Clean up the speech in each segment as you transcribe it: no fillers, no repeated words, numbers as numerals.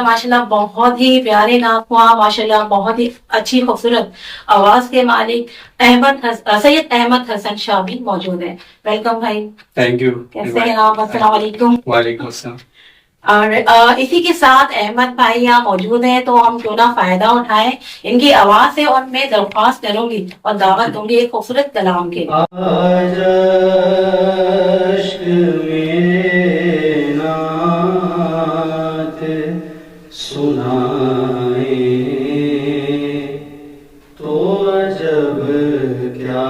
माशाल्लाह बहुत ही प्यारे नाख़्वा, माशाल्लाह बहुत ही अच्छी खूबसूरत आवाज के मालिक सैयद अहमद हसन शाह भी मौजूद है। वेलकम भाई। Thank you. कैसे हैं आप? अस्सलाम वालेकुम। वालेकुम अस्सलाम। और इसी के साथ अहमद भाई यहाँ मौजूद हैं, तो हम क्यों ना फायदा उठाएं इनकी आवाज से, और मैं दरख्वास्त करूंगी और दावत दूंगी एक खूबसूरत कलाम के। सुनाए तो अजब क्या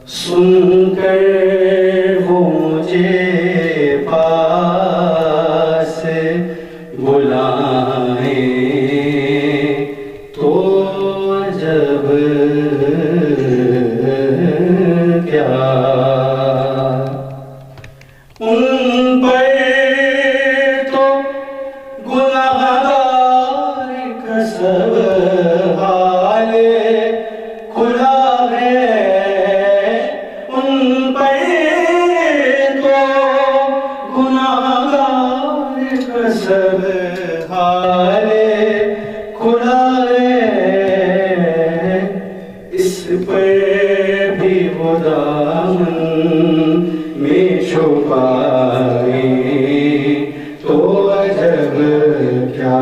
सुनकर वो मुझे पास बुलाए तो अजब क्या। उन पर सब हाल खुला है, उन पर तो गुनाहगार का सब हाल खुला है। इस पर भी वो दामन में छुपाए तो अजब क्या।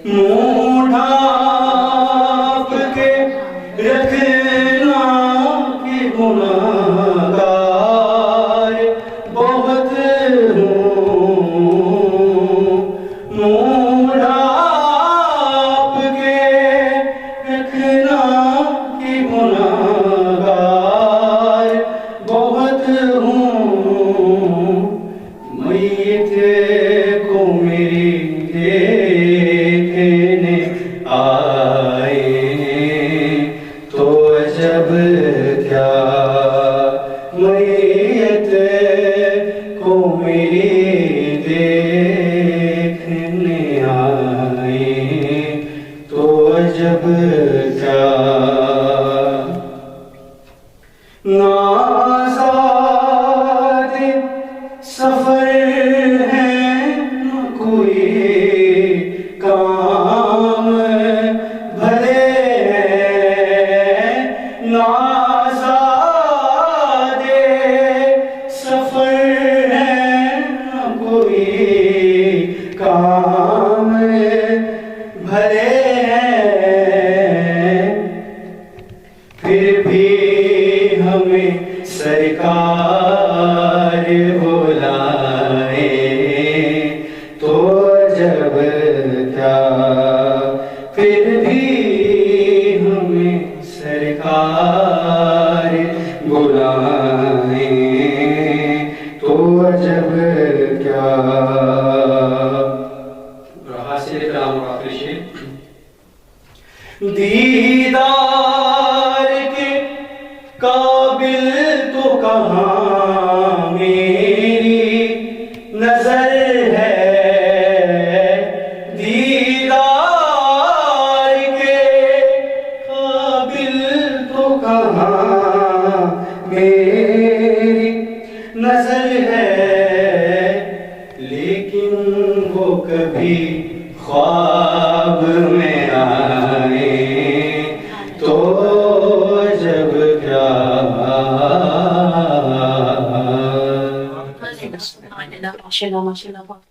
मुँह ढाँप के रखना कि गुनाहगार बहुत हूँ। मुँह ढाँप के रखना कि गुनाहगार बहुत हूँ। मैयत को मेरी आए तो अजब क्या। मैयत को मेरी देखने आए तो अजब क्या। नाज़ाद सफर है न कोई काम भले नाज़ादे सफर है न कोई काम भले फिर भी हमें सरकार बुलाए तो अजब क्या। फिर भी हमें सरकार बुलाए तो अजब क्या। हासिल कलाम और आखिरी शेर। दीदार के काबिल तो कहाँ मेरी नजर है। दीदार के काबिल तो कहाँ मेरी नजर है। लेकिन वो कभी ख्वाब में आए तो जब क्या। माशाल्लाह माशाल्लाह बहुत